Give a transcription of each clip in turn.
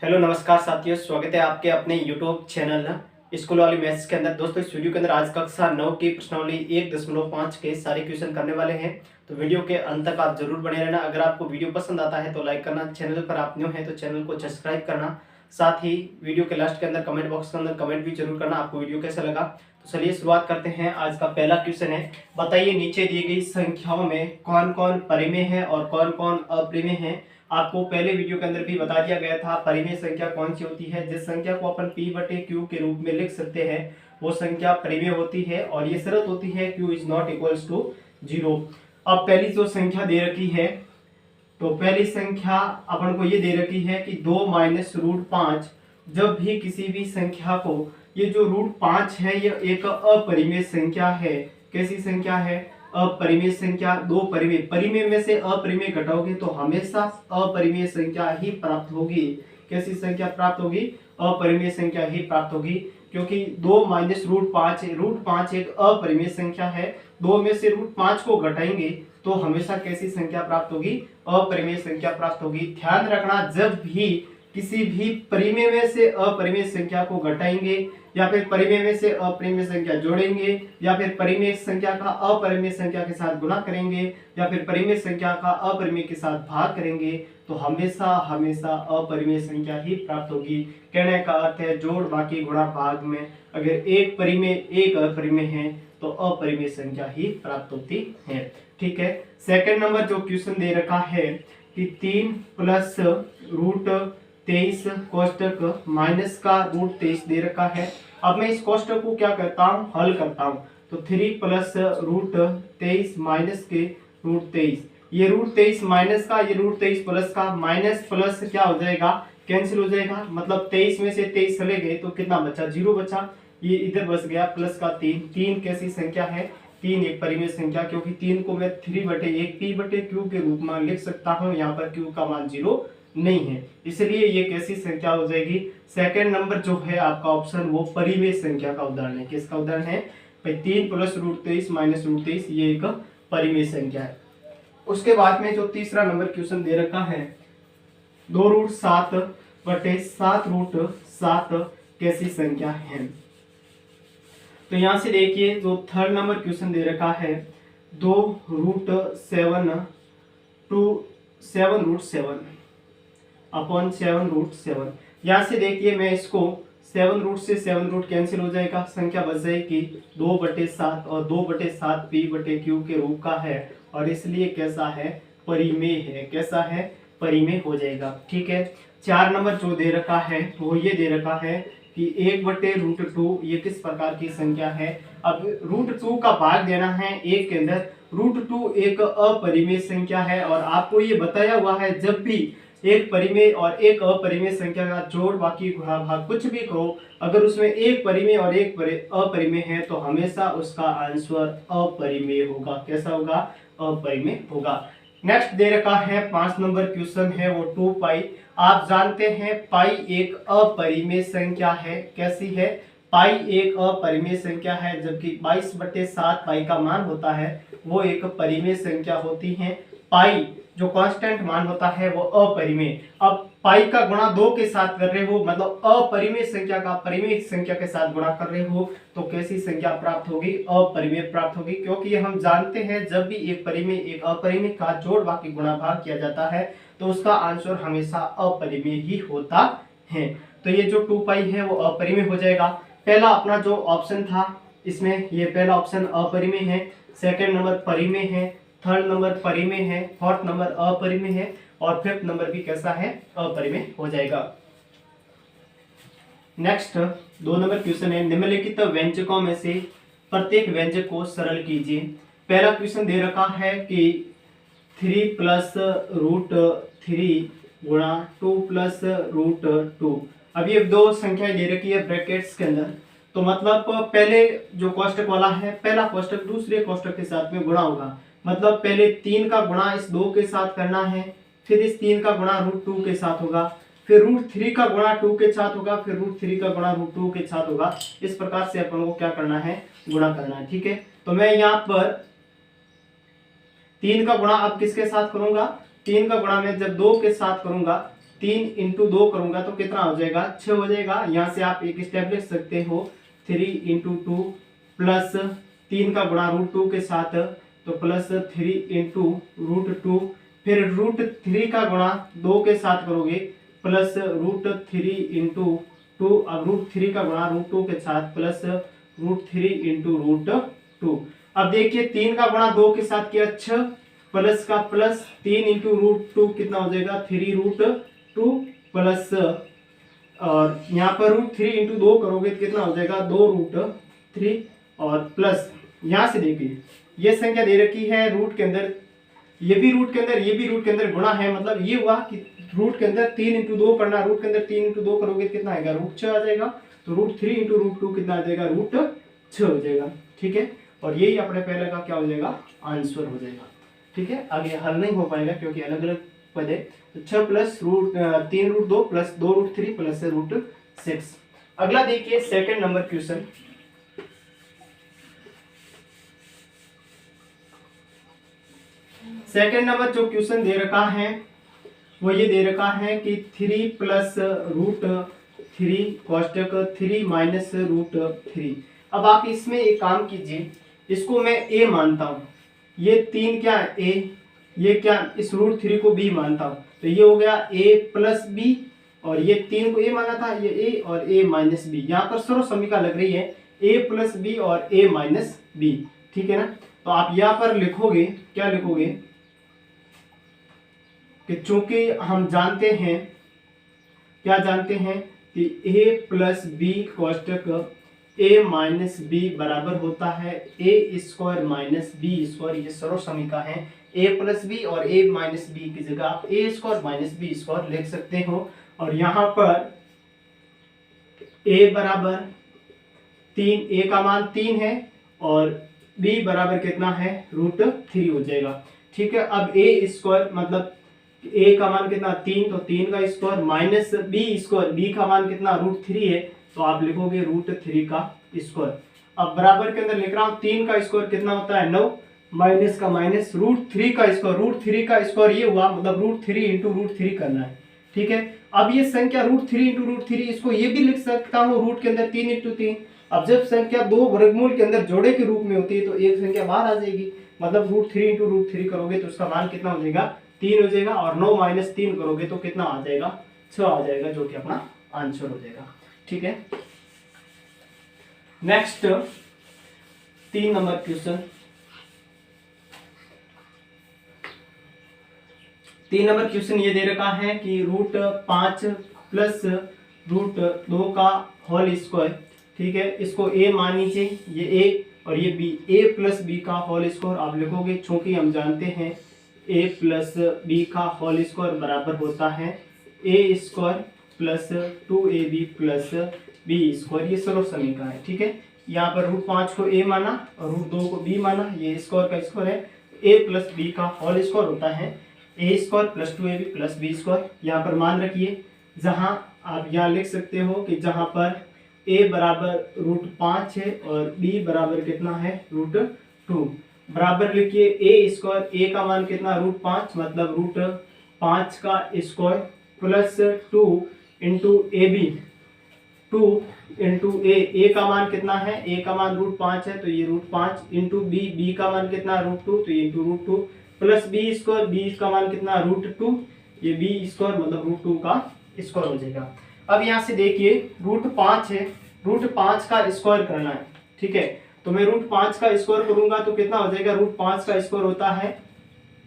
Hello नमस्कार साथियों, स्वागत है आपके अपने यूट्यूब चैनल स्कूल वाली मैथ्स के अंदर। दोस्तों इस वीडियो के अंदर आज कक्षा 9 की प्रश्नावली 1.5 के सारे क्वेश्चन करने वाले हैं। तो वीडियो के अंत तक आप जरूर बने रहना। अगर आपको वीडियो पसंद आता है तो लाइक करना, चैनल पर आप न्यू हैं तो चैनल को सब्सक्राइब करना। साथ ही वीडियो के लास्ट के अंदर कमेंट बॉक्स के अंदर कमेंट भी जरूर करना आपको वीडियो कैसा लगा। तो चलिए शुरुआत करते हैं। आज का पहला क्वेश्चन है, बताइए नीचे दी गई संख्याओं में कौन कौन परिमेय है और कौन कौन अपरिमेय है। आपको पहले वीडियो के अंदर भी बता दिया गया था परिमेय संख्या कौन सी होती है। जिस संख्या को अपन p/q के रूप में लिख सकते हैं वो संख्या परिमेय होती है और ये शर्त होती है q is not equals to 0। अब पहली जो संख्या दे रखी है, तो पहली संख्या अपन को ये दे रखी है कि 2 माइनस √5। जब भी किसी भी संख्या को, ये जो √5 है ये एक अपरिमेय संख्या है। कैसी संख्या है? अपरिमेय संख्या। दो परिमेय, परिमेय में से अपरिमेय घटाओगे तो हमेशा अपरिमेय संख्या ही प्राप्त होगी। कैसी संख्या प्राप्त होगी? अपरिमेय संख्या ही प्राप्त होगी, क्योंकि 2 माइनस √5 एक अपरिमेय संख्या है। 2 में से √5 को घटाएंगे तो हमेशा कैसी संख्या प्राप्त होगी? अपरिमेय संख्या प्राप्त होगी। ध्यान रखना, जब भी किसी भी परिमेय में से अपरिमेय संख्या को घटाएंगे या फिर परिमेय में से अपरिमेय संख्या जोड़ेंगे या फिर परिमेय संख्या का अपरिमेय संख्या के साथ गुणा करेंगे या फिर परिमेय संख्या का अपरिमेय के साथ भाग करेंगे तो हमेशा हमेशा अपरिमेय संख्या ही प्राप्त होगी। कहने का अर्थ है जोड़ बाकी गुणा भाग में अगर एक परिमेय एक अपरिमेय है तो अपरिमेय संख्या ही प्राप्त होती है। ठीक है। सेकंड नंबर जो क्वेश्चन दे रखा है कि 3 प्लस √23 कोष्टक माइनस का √23 दे रखा है। अब मैं इस कोष्टक को क्या करता हूँ? हल करता हूँ। तो 3 प्लस √23 माइनस के √23, ये √23 माइनस का, ये √23 प्लस का, माइनस प्लस क्या हो जाएगा? कैंसिल हो जाएगा। मतलब 23 में से 23 चले गए तो कितना बचा? 0 बचा। ये इधर बच गया प्लस का 3। 3 कैसी संख्या है? 3 एक परिमेय संख्या, क्योंकि 3 को मैं 3/1 p/q के रूप में लिख सकता हूँ। यहाँ पर q का मान 0 नहीं है, इसलिए ये कैसी संख्या हो जाएगी? सेकंड नंबर जो है आपका ऑप्शन वो परिमेय संख्या का उदाहरण है। किसका उदाहरण है भाई? 3 प्लस √23 माइनस √23 ये एक परिमेय संख्या है। उसके बाद में जो तीसरा नंबर क्वेश्चन दे रखा है, 2√7/7 कैसी संख्या है? तो यहां से देखिए जो थर्ड नंबर क्वेश्चन दे रखा है 2√7 अपॉन 7√7। यहाँ से देखिए मैं इसको 7 रूट से 7 रूट कैंसिल हो जाएगा, संख्या बच जाएगी 2/7 और 2/7 p/q के रूप का है और इसलिए कैसा है? परिमेय है। कैसा है? परिमेय हो जाएगा। ठीक है। 4 नंबर जो दे रखा है वो ये दे रखा है कि 1/√2 ये किस प्रकार की संख्या है? अब √2 का भाग देना है 1 के अंदर। √2 एक अपरिमेय संख्या है और आपको ये बताया हुआ है जब भी एक परिमेय और एक अपरिमेय संख्या का जोड़ बाकी गुणा भाग कुछ भी करो, अगर उसमें एक परिमेय और एक अपरिमेय है तो हमेशा उसका आंसर अपरिमेय होगा। कैसा होगा? अपरिमेय होगा। नेक्स्ट दे रखा है 5 नंबर क्वेश्चन है वो 2π। आप जानते हैं पाई एक अपरिमेय संख्या है। कैसी है? पाई एक अपरिमेय संख्या है, जबकि 22/7 पाई का मान होता है वो एक परिमेय संख्या होती है। पाई जो कांस्टेंट मान होता है वो अपरिमेय। अब पाई का गुणा 2 के साथ कर रहे हो, मतलब अपरिमेय संख्या का परिमेय संख्या के साथ गुणा कर रहे हो तो कैसी संख्या प्राप्त होगी? अपरिमेय प्राप्त होगी, क्योंकि हम जानते हैं जब भी एक परिमेय एक अपरिमेय का जोड़ बाकी गुणा भाग किया जाता है तो उसका आंसर हमेशा अपरिमेय ही होता है। तो ये जो 2π है वो अपरिमेय हो जाएगा। पहला अपना जो ऑप्शन था इसमें ये पहला ऑप्शन अपरिमेय है, सेकंड नंबर परिमेय है, थर्ड नंबर परिमेय है, फोर्थ नंबर अपरिमेय है और फिफ्थ नंबर भी कैसा है? अपरिमेय हो जाएगा। नेक्स्ट 2 नंबर क्वेश्चन है, निम्नलिखित व्यंजकों में से प्रत्येक व्यंजक को सरल कीजिए। पहला क्वेश्चन दे रखा है कि 3 प्लस √3 गुणा 2 प्लस √2। अब ये दो संख्या दे रखी है ब्रैकेट्स के अंदर, तो मतलब पहले जो कोष्टक वाला है पहला कोष्टक दूसरे कोष्टक के साथ में गुणा होगा। मतलब पहले 3 का गुणा इस 2 के साथ करना है, फिर इस 3 का गुणा √2 के साथ होगा, फिर √3 का गुणा 2 के साथ होगा, फिर √3 का गुणा √2 के साथ होगा। इस प्रकार से अपन को क्या करना है? गुणा करना है। ठीक है। तो मैं यहाँ पर 3 का गुणा अब किसके साथ करूंगा? 3 का गुणा मैं जब 2 के साथ करूंगा 3 इंटू 2 करूंगा तो कितना हो जाएगा 6 हो जाएगा। यहाँ से आप एक स्टेप लिख सकते हो 3 इंटू 2 प्लस 3 का गुणा √2 के साथ तो प्लस 3 इंटू √2, फिर √3 का गुणा 2 के साथ करोगे प्लस √3 इंटू 2, अब √3 का गुणा √2 के साथ प्लस √3 इंटू √2। अब देखिए 3 का गुणा 2 के साथ किया 6 प्लस का प्लस 3 इंटू √2 कितना हो जाएगा 3√2 प्लस और यहाँ पर √3 इंटू 2 करोगे तो कितना हो जाएगा 2√3 और प्लस यहाँ से देखिए ये संख्या दे रखी है रूट के अंदर, ये भी रूट के अंदर, ये भी रूट के अंदर गुणा है, मतलब ये हुआ कि रूट के अंदर 3 इंटू 2 करना, रूट के अंदर 3 इंटू 2 करोगे कितना आएगा √6 आ जाएगा, तो √3 इंटू √2 कितना आ जाएगा √6 हो जाएगा। ठीक है, और यही अपने पहले का क्या हो जाएगा आंसर हो जाएगा। ठीक है, आगे हल नहीं हो पाएगा क्योंकि अलग अलग पद है। तो 6 प्लस 3√2 प्लस 2√3 प्लस √6। अगला देखिए second number question. Second number जो क्वेश्चन दे रखा है वो ये दे रखा है कि 3 प्लस √3 कोष्टक 3 माइनस √3। अब आप इसमें एक काम कीजिए, इसको मैं a मानता हूं, ये 3 क्या है a, ये क्या इस √3 को b मानता हूं, तो ये हो गया a प्लस b और ये 3 को a माना था, ये a और a माइनस b। यहाँ पर सर्व समीकरण लग रही है a प्लस b और a माइनस b। ठीक है ना, तो आप यहाँ पर लिखोगे, क्या लिखोगे कि चूंकि हम जानते हैं, क्या जानते हैं कि a प्लस बी कोष्टक a माइनस बी बराबर होता है a square minus B square. ये सर्व समीकरण है, a प्लस बी और a माइनस बी की जगह आप a square minus B square लिख सकते हो। और यहाँ पर a बराबर 3, a का मान 3 है और b बराबर कितना है √3 हो जाएगा। ठीक है, अब a स्क्वायर मतलब a का मान कितना 3, तो 3 का square minus b square, b का मान कितना √3 है, तो आप लिखोगे √3 का स्क्वायर। अब बराबर के अंदर लिख रहा हूं 3 का स्क्वायर कितना होता है 9, माइनस का माइनस √3 का स्क्वायर, √3 का स्क्वायर ये हुआ, मतलब √3 इंटू √3 करना है। ठीक है, अब ये संख्या √3 इंटू √3, इसको ये भी लिख सकता हूँ रूट के अंदर 3 इंटू 3। अब जब संख्या दो वर्गमूल के अंदर जोड़े के रूप में होती है तो एक संख्या बाहर आ जाएगी, मतलब √3 इंटू √3 करोगे तो उसका मान कितना हो जाएगा 3 हो जाएगा, और 9 माइनस 3 करोगे तो कितना आ जाएगा 6 आ जाएगा, जो कि अपना आंसर हो जाएगा। ठीक है, next 3 number question. 3 number question ये दे रखा है कि √5 प्लस √2 का होल स्क्वायर। ठीक है, इसको a मान लीजिए, ये a और ये b, a प्लस बी का होल स्क्वायर आप लिखोगे, चूंकि हम जानते हैं a प्लस बी का होल स्क्वायर बराबर होता है a square plus 2ab plus b square. ये सर्व समीकरण है। ठीक है, यहाँ पर √5 को a माना और √2 को b माना, ये स्क्वायर का स्क्वायर है, a प्लस बी का होल स्क्वायर होता है a square plus 2ab plus b square. यहाँ पर मान रखिए, जहाँ आप यहाँ लिख सकते हो कि जहाँ पर a बराबर √5 है और b बराबर कितना है √2, बराबर लिखिए a स्क्वायर, a का मान कितना √5 मतलब √5 का square plus 2 into a b, 2 into a का मान कितना है, a का मान √5 है तो ये √5 इंटू b का मान कितना √2 तो ये into √2 plus b square, b का मान कितना √2, ये b स्क्वायर मतलब √2 का स्क्वायर हो जाएगा। अब यहाँ से देखिए √5 है, √5 का स्क्वायर करना है। ठीक है, तो मैं √5 का स्क्वायर करूंगा तो कितना हो जाएगा, √5 का स्क्वायर होता है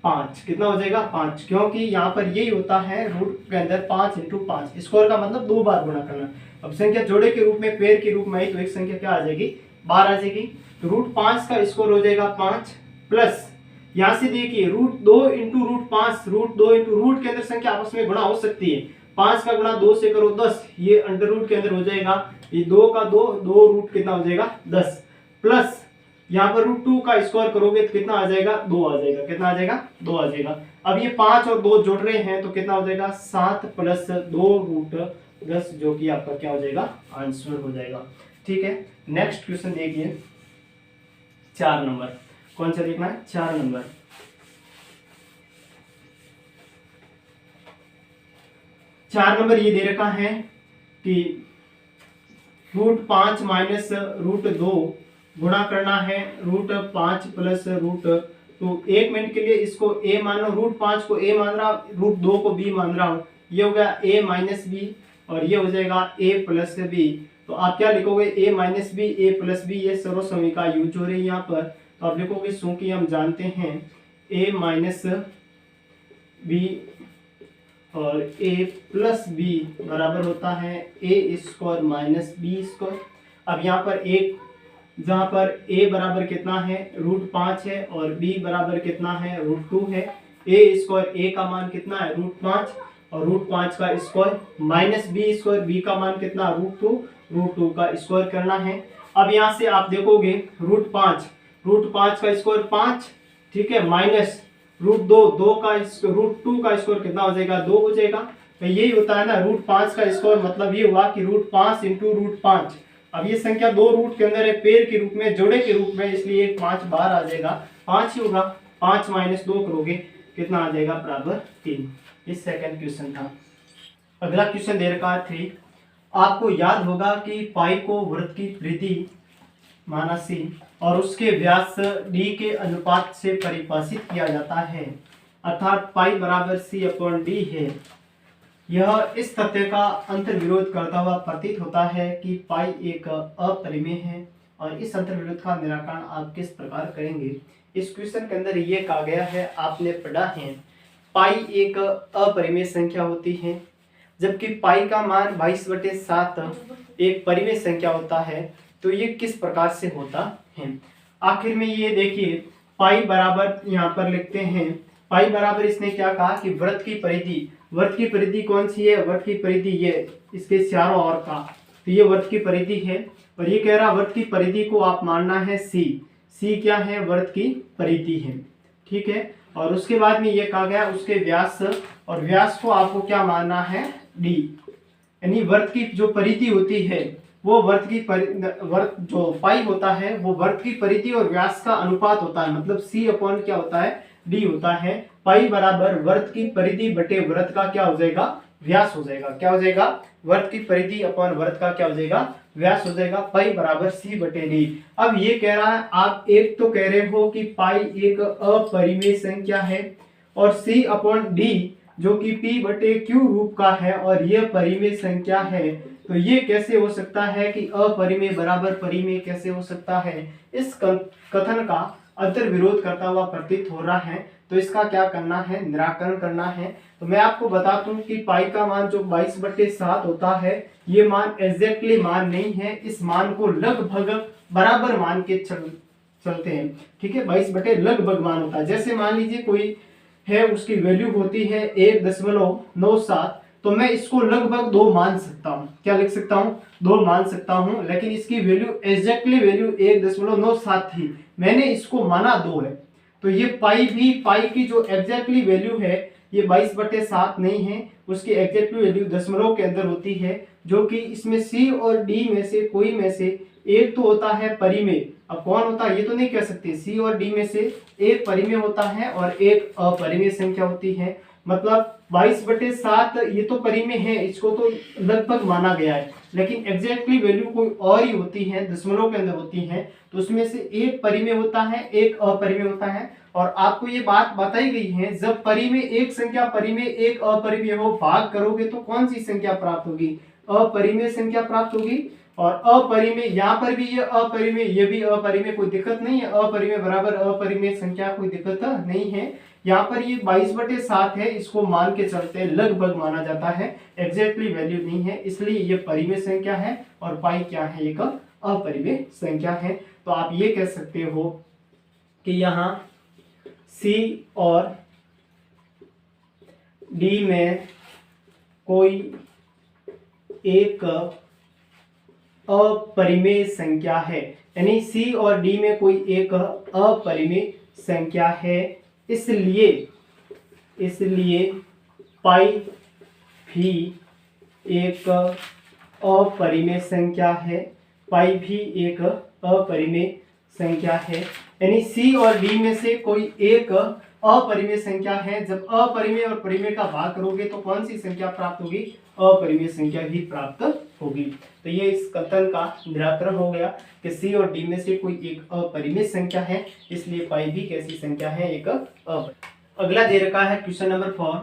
5, कितना हो जाएगा 5, क्योंकि यहाँ पर यही होता है रूट के अंदर 5 इंटू 5, स्क्वायर का मतलब 2 बार गुणा करना। अब संख्या जोड़े के रूप में, पेड़ के रूप में आई तो एक संख्या क्या आ जाएगी बाहर आ जाएगी, तो √5 का स्क्वायर हो जाएगा 5 प्लस यहाँ से देखिए √2 इंटू √5, √2 इंटू रूट के अंदर संख्या आपस में गुणा हो सकती है, 5 का गुणा 2 से करो 10, ये अंडर रूट के अंदर हो जाएगा, ये 2 का 2 रूट कितना हो जाएगा 10, प्लस यहाँ पर √2 का स्क्वायर करोगे तो कितना आ जाएगा 2 आ जाएगा, कितना आ जाएगा 2 आ जाएगा। अब ये 5 और 2 जोड़ रहे हैं तो कितना हो जाएगा 7 प्लस 2√10, जो कि आपका क्या हो जाएगा आंसर हो जाएगा। ठीक है, नेक्स्ट क्वेश्चन देखिए 4 नंबर, कौन सा देखना है 4 नंबर। 4 नंबर ये दे रखा है कि √5 माइनस √2 गुणा करना है √5 प्लस √2। 1 मिनट के लिए इसको a मान लो, √5 को a मान रहा हूँ, √2 को b मान रहा हूँ। ये हो गया a माइनस बी और ये हो जाएगा a प्लस बी। तो आप क्या लिखोगे, a minus b a plus b, ये सर्वसमीका यूज हो रही है यहाँ पर। तो आप लिखोगे क्योंकि हम जानते हैं a माइनस बी और a प्लस बी बराबर होता है a² माइनस b²। अब यहाँ पर एक, जहाँ पर a बराबर कितना है √5 है और b बराबर कितना है √2 है। a² a का मान कितना है √5 और √5 का स्क्वायर माइनस b² b का मान कितना √2 का स्क्वायर करना है। अब यहाँ से आप देखोगे √5 का स्क्वायर 5, ठीक है, माइनस √2 का √2 का स्क्वायर कितना हो जाएगा 2 हो जाएगा। तो यही होता है ना √5 का स्क्वायर, मतलब ये हुआ कि √5 इंटू √5। अब ये संख्या 2 रूट के अंदर है, पेड़ के रूप में, जोड़े के रूप में, इसलिए 5 बाहर आ जाएगा, 5 ही होगा। 5 माइनस 2 करोगे कितना आ जाएगा बराबर 3। इस सेकंड क्वेश्चन था। अगला क्वेश्चन दे रखा है 3। आपको याद होगा कि पाई को वृत्त की परिधि माना C और उसके व्यास D के अनुपात से परिभाषित किया जाता है, अर्थात पाई बराबर C/D है। यह इस तथ्य का अंतर्विरोध करता हुआ प्रतीत होता है कि पाई एक अपरिमेय है और इस अंतर्विरोध का निराकरण आप किस प्रकार करेंगे। इस क्वेश्चन के अंदर ये कहा गया है, आपने पढ़ा है, पाई एक अपरिमेय संख्या होती है, जबकि पाई का मान 22/7 एक परिमेय संख्या होता है। तो ये किस प्रकार से होता है। आखिर में ये देखिए, पाई बराबर यहाँ पर लिखते हैं, पाई बराबर इसने क्या कहा कि वृत्त की परिधि कौन सी है, वृत्त की परिधि ये इसके चारों ओर का, तो ये वृत्त की परिधि है। और ये कह रहा वृत्त की परिधि को आप मानना है C क्या है, वृत्त की परिधि है, ठीक है। और उसके बाद में ये कहा गया उसके व्यास, और व्यास को आपको क्या मानना है D, यानी वृत्त की जो परिधि होती है वो वृत्त जो पाई होता है वो वृत्त की परिधि और व्यास का अनुपात होता है, मतलब C/ क्या होता है D होता है। पाई बराबर वृत्त की परिधि बटे वृत्त का क्या हो जाएगा व्यास हो जाएगा, क्या हो जाएगा, वृत्त की परिधि अपॉन वृत्त का क्या हो जाएगा व्यास हो जाएगा। पाई बराबर C/D। अब ये कह रहा है, आप एक तो कह रहे हो कि पाई एक अपरिमेय संख्या है और C/D जो कि P/Q रूप का है और यह परिमेय संख्या है, तो ये कैसे हो सकता है कि अपरिमेय बराबर परिमेय कैसे हो सकता है। इस कथन का अंतर्विरोध करता हुआ प्रतीत हो रहा है। तो इसका क्या करना है, निराकरण करना है। तो मैं आपको बता दूं कि पाई का मान जो 22/7 होता है, ये मान एग्जैक्टली मान नहीं है, इस मान को लगभग बराबर मान के चलते हैं, ठीक है। 22 लगभग मान होता है। जैसे मान लीजिए कोई है, उसकी वैल्यू होती है 1.97, तो मैं इसको लगभग 2 मान सकता हूँ, क्या लिख सकता हूँ 2 मान सकता हूँ, लेकिन इसकी वैल्यू एग्जैक्टली वैल्यू 1.97 थी, मैंने इसको माना 2 है। तो ये पाई भी, पाई की जो एग्जैक्टली वैल्यू है ये 22/7 नहीं है, उसकी एग्जैक्टली वैल्यू दशमलव के अंदर होती है, जो कि इसमें C और D में से कोई में से एक तो होता है परिमेय। अब कौन होता है ये तो नहीं कह सकते, C और D में से एक परिमेय होता है और एक अपरिमेय संख्या होती है। मतलब 22/7 ये तो परिमेय है, इसको तो लगभग माना गया है, लेकिन एग्जैक्टली वैल्यू कोई और ही होती है, दशमलव के अंदर होती है। तो उसमें से एक परिमेय होता है, एक अपरिमेय होता है। और आपको ये बात बताई गई है, जब परिमेय एक संख्या परिमेय एक अपरिमेय हो, भाग करोगे तो कौन सी संख्या प्राप्त होगी, अपरिमेय संख्या प्राप्त होगी। और अपरिमेय, यहाँ पर भी ये अपरिमेय, ये भी अपरिमेय, कोई दिक्कत नहीं है, अपरिमेय बराबर अपरिमेय संख्या, कोई दिक्कत नहीं है। यहाँ पर ये 22/7 है, इसको मान के चलते हैं, लगभग माना जाता है, एग्जैक्टली वैल्यू नहीं है, इसलिए ये परिमेय संख्या है। और पाई क्या है, एक अपरिमेय संख्या है। तो आप ये कह सकते हो कि यहाँ C और D में कोई एक अपरिमेय संख्या है, यानी C और D में कोई एक अपरिमेय संख्या है, इसलिए पाई भी एक अपरिमेय संख्या है, पाई भी एक अपरिमेय संख्या है, यानी C और D में से कोई एक अपरिमेय संख्या है। जब अपरिमेय और परिमेय का भाग करोगे तो कौन सी संख्या प्राप्त होगी, अपरिमेय संख्या ही प्राप्त होगी। तो ये इस कथन का निराकरण हो गया कि सी और डी में से कोई एक अपरिमेय संख्या है, इसलिए पाई भी कैसी संख्या है, एक अगला दे रखा है क्वेश्चन नंबर 4,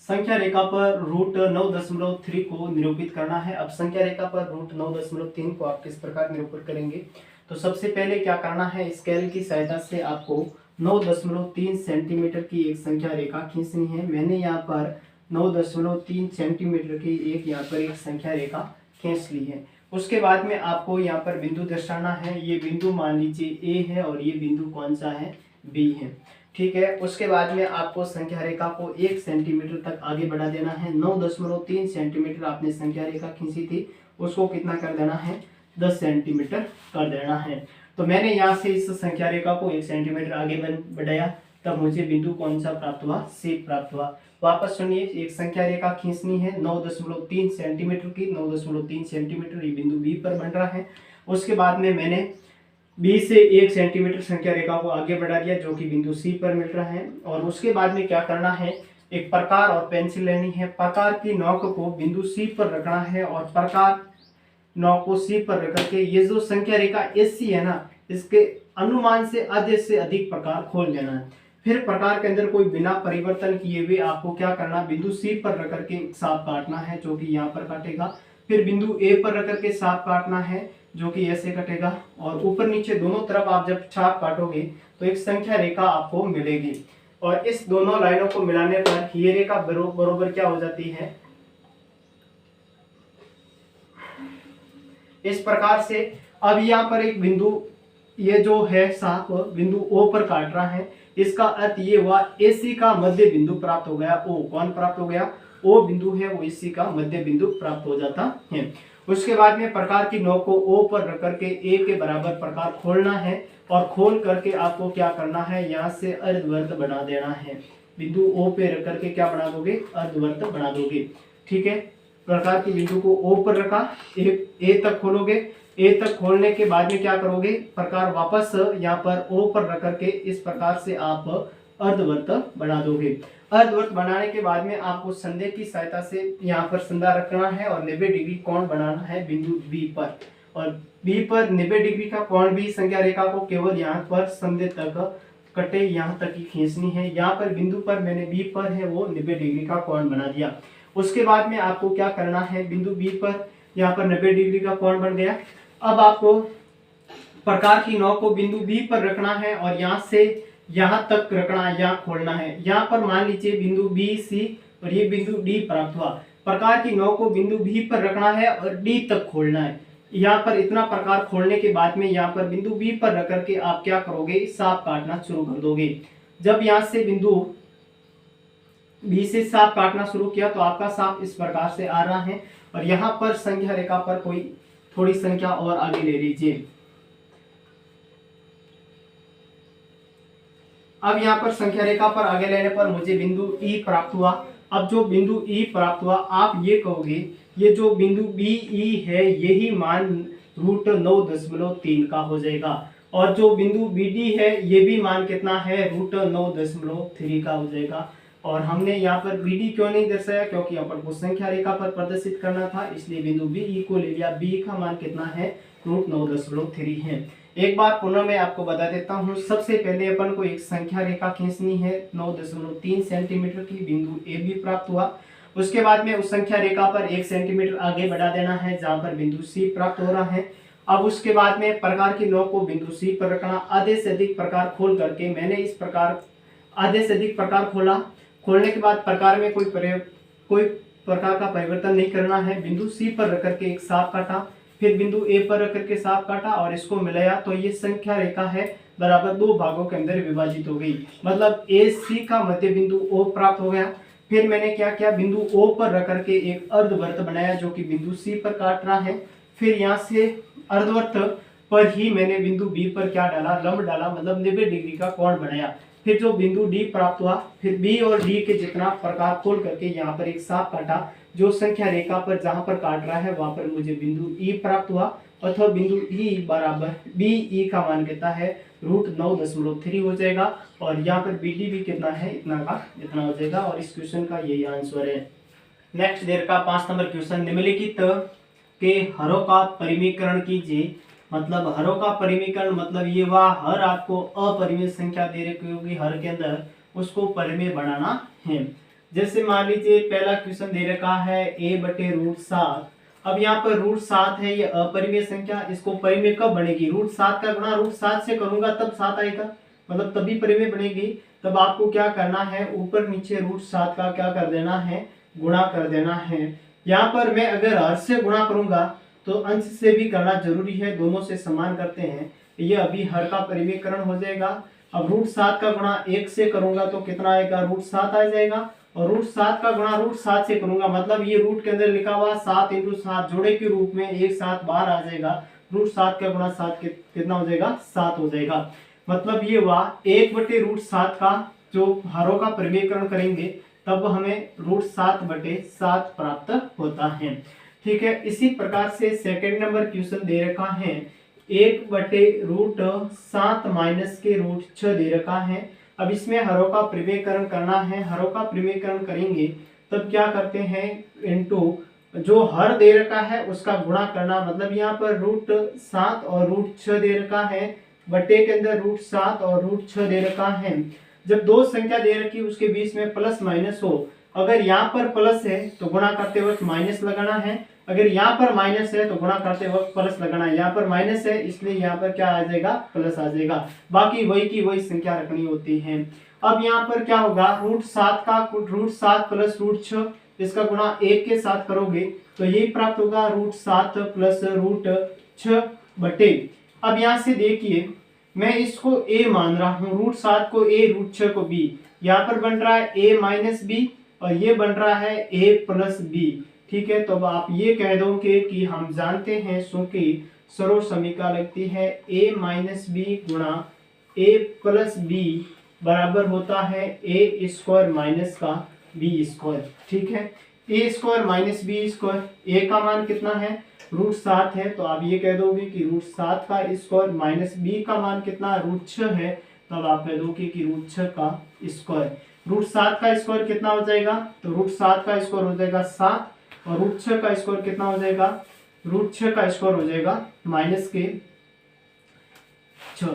संख्या रेखा पर रूट 9.3 को निरूपित करना है। अब संख्या रेखा पर रूट 9.3 को आप किस प्रकार निरूपित करेंगे, तो सबसे पहले क्या करना है, स्केल की सहायता से आपको 9.3 सेंटीमीटर की एक संख्या रेखा खींचनी है। मैंने यहाँ पर 9.3 सेंटीमीटर की यहाँ पर एक संख्या रेखा खींच ली है। उसके बाद में आपको यहाँ पर बिंदु दर्शाना है। ये बिंदु मान लीजिए ए है और ये बिंदु कौन सा है, बी है, ठीक है। उसके बाद में आपको संख्या रेखा को 1 सेंटीमीटर तक आगे बढ़ा देना है। 9.3 सेंटीमीटर आपने संख्या रेखा खींची थी, उसको कितना कर देना है, 10 सेंटीमीटर कर देना है। तो मैंने यहाँ से इस संख्या रेखा को 1 सेंटीमीटर आगे बढ़ाया, तब मुझे बिंदु कौन सा प्राप्त हुआ, सी प्राप्त हुआ। वापस सुनिए, एक संख्या रेखा खींचनी है 9.3 सेंटीमीटर की, 9.3 सेंटीमीटर ये बिंदु बी पर बन रहा है। उसके बाद में मैंने बी से 1 सेंटीमीटर संख्या रेखा को आगे बढ़ा दिया, जो कि बिंदु सी पर मिल रहा है। और उसके बाद में क्या करना है, एक प्रकार और पेंसिल लेनी है। प्रकार की नोक को बिंदु सी पर रखना है और प्रकार नोक को सी पर रख करके ये जो संख्या रेखा एसी है ना, इसके अनुमान से आधे से अधिक प्रकार खोल लेना है। फिर प्रकार के अंदर कोई बिना परिवर्तन किए हुए आपको क्या करना, बिंदु सी पर रख करके साफ काटना है, जो कि यहाँ पर काटेगा। फिर बिंदु ए पर रख करके साफ काटना है, जो कि ऐसे कटेगा। और ऊपर नीचे दोनों तरफ आप जब छाप काटोगे तो एक संख्या रेखा आपको मिलेगी। और इस दोनों लाइनों को मिलाने पर ये रेखा बरोबर क्या हो जाती है, इस प्रकार से। अब यहाँ पर एक बिंदु ये जो है साफ बिंदु ओ पर काट रहा है, इसका अर्थ ये हुआ एसी का मध्य बिंदु प्राप्त हो गया। ओ कौन प्राप्त हो गया, ओ बिंदु है वो एसी का मध्य बिंदु प्राप्त हो जाता है। उसके बाद में प्रकार की नोक को ओ पर रख करके ए के बराबर प्रकार खोलना है और खोल करके आपको क्या करना है, यहाँ से अर्धवृत्त बना देना है। बिंदु ओ पे रख करके क्या बना दोगे, अर्धवृत्त बना दोगे, ठीक है। प्रकार की बिंदु को ओ पर रखा, ए तक खोलोगे, ए तक खोलने के बाद में क्या करोगे, प्रकार वापस यहाँ पर ओ पर रख करके इस प्रकार से आप अर्धवृत्त बना दोगे। अर्धवृत्त बनाने के बाद में आपको संधे की सहायता से यहाँ पर संधा रखना है और 90 डिग्री कोण बनाना है बिंदु बी पर। और बी पर 90 डिग्री का कोण भी संख्या रेखा को केवल यहाँ पर संधे तक कटे यहाँ तक ही खींचनी है। यहाँ पर बिंदु पर मैंने बी पर है वो 90 डिग्री का कोण बना दिया। उसके बाद में आपको क्या करना है, बिंदु बी पर यहाँ पर 90 डिग्री का कोण बन गया। अब आपको प्रकार की नोक को बिंदु बी पर रखना है और यहाँ से यहाँ तक रखना है, यहाँ खोलना है। यहाँ पर मान लीजिए बिंदु बी सी और ये बिंदु डी प्राप्त हुआ। प्रकार की नोक को बिंदु बी पर रखना है और डी तक खोलना है। यहाँ पर इतना प्रकार खोलने के बाद में यहाँ पर बिंदु बी पर रख करके आप क्या करोगे, साफ काटना शुरू कर दोगे। जब यहाँ से बिंदु बी से साफ काटना शुरू किया तो आपका साफ इस प्रकार से आ रहा है। और यहाँ पर संख्या रेखा पर कोई थोड़ी संख्या और आगे ले लीजिए। अब यहाँ पर संख्या रेखा पर आगे लेने पर मुझे बिंदु ई प्राप्त हुआ। अब जो बिंदु ई प्राप्त हुआ, आप ये कहोगे ये जो बिंदु बी ई है यही मान रूट 9.3 का हो जाएगा। और जो बिंदु बी डी है ये भी मान कितना है, रूट 9.3 का हो जाएगा। और हमने यहाँ पर बी डी क्यों नहीं दर्शाया, क्योंकि अपन को संख्या रेखा पर प्रदर्शित करना था, इसलिए बिंदु बी ई को ले लिया। बी का मान कितना है, रूट 9.3 है। एक बार पुनः मैं आपको बता देता हूँ। सबसे पहले अपन को एक संख्या रेखा खींचनी है 9.3 सेंटीमीटर की, बिंदु ए बी प्राप्त हुआ। उसके बाद में उस संख्या रेखा पर 1 सेंटीमीटर आगे बढ़ा देना है जहाँ पर बिंदु सी प्राप्त हो रहा है। अब उसके बाद में प्रकार की नोक को बिंदु सी पर रखना। आधे से अधिक प्रकार खोल करके मैंने इस प्रकार आधे से अधिक प्रकार खोला। खोलने के बाद प्रकार में कोई प्रकार का परिवर्तन नहीं करना है। बिंदु सी पर रख करके एक साफ काटा, फिर बिंदु ए पर रख करके साफ काटा और इसको मिलाया तो ये संख्या रेखा है बराबर 2 भागों के अंदर विभाजित हो गई। मतलब ए सी का मध्य बिंदु ओ प्राप्त हो गया। फिर मैंने क्या किया, बिंदु ओ पर रख करके एक अर्धवृत्त बनाया जो कि बिंदु सी पर काट रहा है। फिर यहाँ से अर्धवृत्त पर ही मैंने बिंदु बी पर क्या डाला, लंब डाला, मतलब 90 डिग्री का कोण बनाया। फिर जो बिंदु डी प्राप्त हुआ, फिर बी और डी के जितना प्रकार खोल करके यहाँ पर एक साफ काटा, जो संख्या रेखा पर जहां पर काट रहा है वहां पर मुझे बिंदु ई प्राप्त हुआ, अथवा बिंदु ई बराबर बी ई का मान कितना है √9.3 हो जाएगा, और यहाँ पर बी डी भी कितना है इतना हो जाएगा, और इस क्वेश्चन का यही आंसर है। नेक्स्ट देर का 5 नंबर क्वेश्चन, निम्नलिखित के हरों का परिमीकरण कीजिए। मतलब हरों का परिमीकरण मतलब ये वह हर आपको अपरिमेय संख्या दे रखी होगी हर के अंदर, उसको परिमेय बनाना है। जैसे मान लीजिए पहला क्वेश्चन दे रखा है a/√7। अब यहाँ पर √7 है, ये अपरिमेय संख्या, इसको परिमेय कब बनेगी, √7 का गुणा √7 से करूंगा तब 7 आएगा, मतलब तभी परिमेय बनेगी। तब आपको क्या करना है, ऊपर नीचे √7 का क्या कर देना है, गुणा कर देना है। यहाँ पर मैं अगर हर से गुणा करूंगा तो अंश से भी करना जरूरी है, दोनों से समान करते हैं। ये अभी हर का परिमीकरण हो जाएगा। अब √7 का गुणा 1 से करूंगा तो कितना आएगा, √7 आ जाएगा, और √7 का गुणा √7 से करूंगा मतलब ये रूट के अंदर लिखा हुआ 7 × 7 जोड़े के रूप में एक साथ बाहर आ जाएगा। √7 का गुणा 7 कितना हो जाएगा, 7 हो जाएगा। मतलब ये हुआ 1/√7 का जो हरों का परिमीकरण करेंगे तब हमें √7/7 प्राप्त होता है। ठीक है, इसी प्रकार से सेकंड नंबर क्वेश्चन दे रखा है 1/√7 माइनस के √6 दे रखा है। अब इसमें हरों का परिमीकरण करना है, हरों का परिमीकरण करेंगे तब क्या करते हैं, इनटू जो हर दे रखा है उसका गुणा करना। मतलब यहाँ पर √7 और √6 दे रखा है, बटे के अंदर √7 और √6 दे रखा है। जब दो संख्या दे रखी उसके बीच में प्लस माइनस हो, अगर यहाँ पर प्लस है तो गुणा करते वक्त माइनस लगाना है, अगर यहाँ पर माइनस है तो गुणा करते वक्त प्लस लगाना है। यहाँ पर माइनस है इसलिए यहाँ पर क्या आ जाएगा, प्लस आ जाएगा। बाकी वही की वही संख्या रखनी होती है। अब यहाँ पर क्या होगा, √7 प्लस √6 इसका गुणा 1 के साथ करोगे तो यही प्राप्त होगा √7 प्लस √6 बटे। अब यहाँ से देखिए मैं इसको a मान रहा हूँ, √7 को a, √6 को b। यहाँ पर बन रहा है a माइनस बी और ये बन रहा है a प्लस बी। ठीक है, तो अब आप ये कह दोगे कि हम जानते हैं क्योंकि सर्व समीकरण लगती है a माइनस बी गुणा a प्लस बी बराबर होता है a² माइनस का b²। ठीक है, a² माइनस b², a का मान कितना है, √7 है, तो आप ये कह दोगे कि √7 का स्क्वायर माइनस b का मान कितना, √6 है, तब आप कह दोगे कि √6 का स्क्वायर। √7 का स्क्वायर कितना हो जाएगा, तो √7 का स्क्वायर हो जाएगा 7, और √6 का स्क्वायर कितना हो जाएगा, √6 का स्क्वायर हो जाएगा माइनस के 6।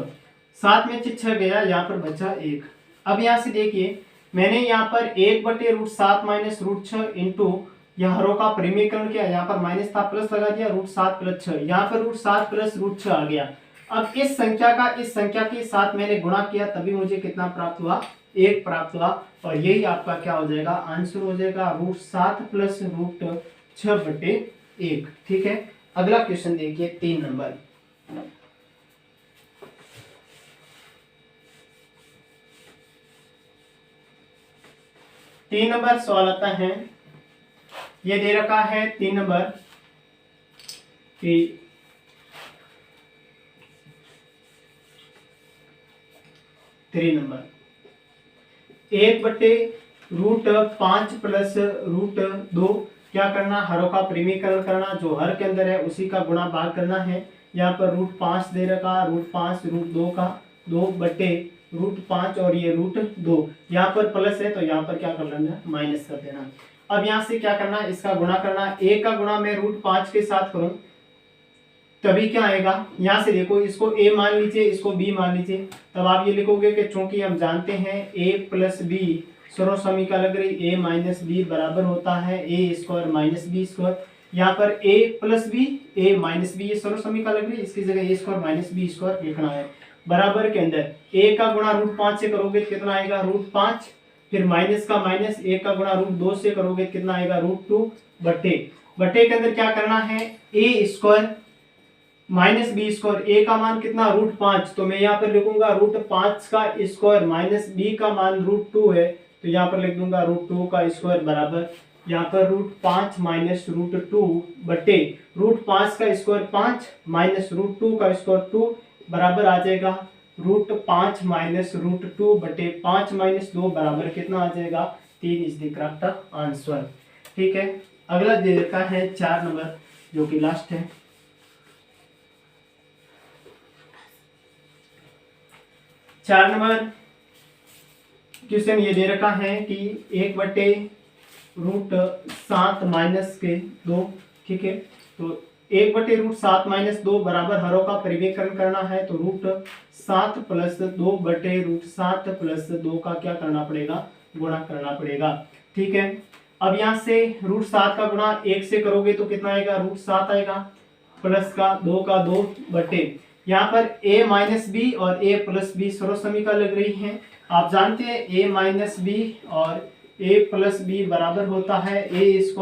7 में 6 गया, यहाँ पर बचा 1। अब यहाँ से देखिए मैंने यहाँ पर 1/√7 माइनस √6 इंटू यहाँ हरों का परिमीकरण किया, यहाँ पर माइनस था प्लस लगा दिया, √7 प्लस 6, यहाँ पर √7 प्लस √6 आ गया। अब इस संख्या का इस संख्या के साथ मैंने गुणा किया तभी मुझे कितना प्राप्त हुआ, 1 प्राप्त हुआ, और यही आपका क्या हो जाएगा, आंसर हो जाएगा √7 प्लस √6 बटे 1। ठीक है, अगला क्वेश्चन देखिए 3 नंबर। तीन नंबर सवाल आता है, ये दे रखा है 3 नंबर कि 3 नंबर 1/√5 प्लस √2 क्या करना, हरों का परिमीकरण करना, जो हर के अंदर है उसी का गुणा भाग करना है। यहाँ पर √5 दे रखा, √5 √2 का 2 बटे √5 और ये √2, यहाँ पर प्लस है तो यहाँ पर क्या कर लेना, माइनस कर देना। अब यहाँ से क्या करना, इसका गुणा करना, a का गुणा मैं √5 के साथ करूं तभी क्या आएगा, यहाँ से देखो इसको a मान लीजिए, इसको b मान लीजिए, तब आप ये लिखोगे कि चूंकि हम जानते हैं a प्लस b सर्व समीकरण लग रही a माइनस b बराबर होता है a² माइनस b²। यहाँ पर a plus b a minus b, ये सर्व समीकरण लग रही है, इसकी जगह a² माइनस b² लिखना है। बराबर के अंदर a का गुणा √5 से करोगे तो कितना आएगा, √5, फिर माइनस का माइनस, 1 का गुणा √2 से करोगे कितना आएगा, √2 बटे के अंदर क्या करना है, a² माइनस b², a का मान कितना, √5, तो मैं यहाँ पर लिखूंगा √5 का स्क्वायर माइनस b का मान √2 है, तो यहाँ पर लिख दूंगा √2 का स्क्वायर बराबर, यहाँ पर √5 माइनस √2 बटे √5 का स्क्वायर 5 माइनस √2 का स्क्वायर 2 बराबर आ जाएगा √5 माइनस √2 बटे 5 माइनस 2 बराबर कितना आ जाएगा, 3 इज द करेक्ट आंसर। ठीक है, अगला दे रखा है 4 नंबर जो कि लास्ट है। 4 नंबर क्वेश्चन ये दे रखा है कि 1/√7 माइनस के 2, ठीक है। तो 1/√7 - 2 बराबर हरों का परिवेकरण करना है, तो √7 + 2/√7 + 2 का क्या करना पड़ेगा, गुणा करना पड़ेगा, ठीक है। अब यहाँ से √7 का गुणा 1 से करोगे तो कितना आएगा, √7 आएगा, प्लस का 2 का 2 बटे यहाँ पर a - b और a + b सर्वसमीका लग रही हैं। आप जानते हैं a - b और a + b बराबर होता है a²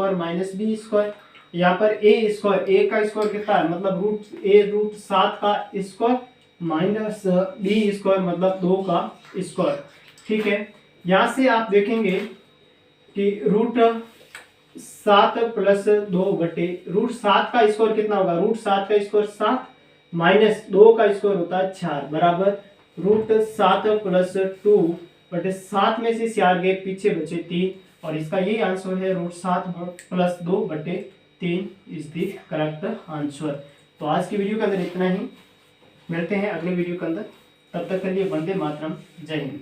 - b²। यहाँ पर a का स्क्वायर कितना है, मतलब √7 का स्क्वायर माइनस b² मतलब 2 का स्क्वायर, ठीक है। यहाँ से आप देखेंगे कि √7 + 2 बटे √7 का स्क्वायर कितना होगा, √7 का स्क्वायर 7 माइनस 2 का स्क्वायर होता है 4 बराबर √7 + 2 बटे 7 में से 4 गए, पीछे बचे 3 और इसका यही आंसर है √7 + 2 बटे 3 इज द करेक्ट आंसर। तो आज की वीडियो के अंदर इतना ही, मिलते हैं अगले वीडियो के अंदर, तब तक के लिए वंदे मातरम, जय हिंद।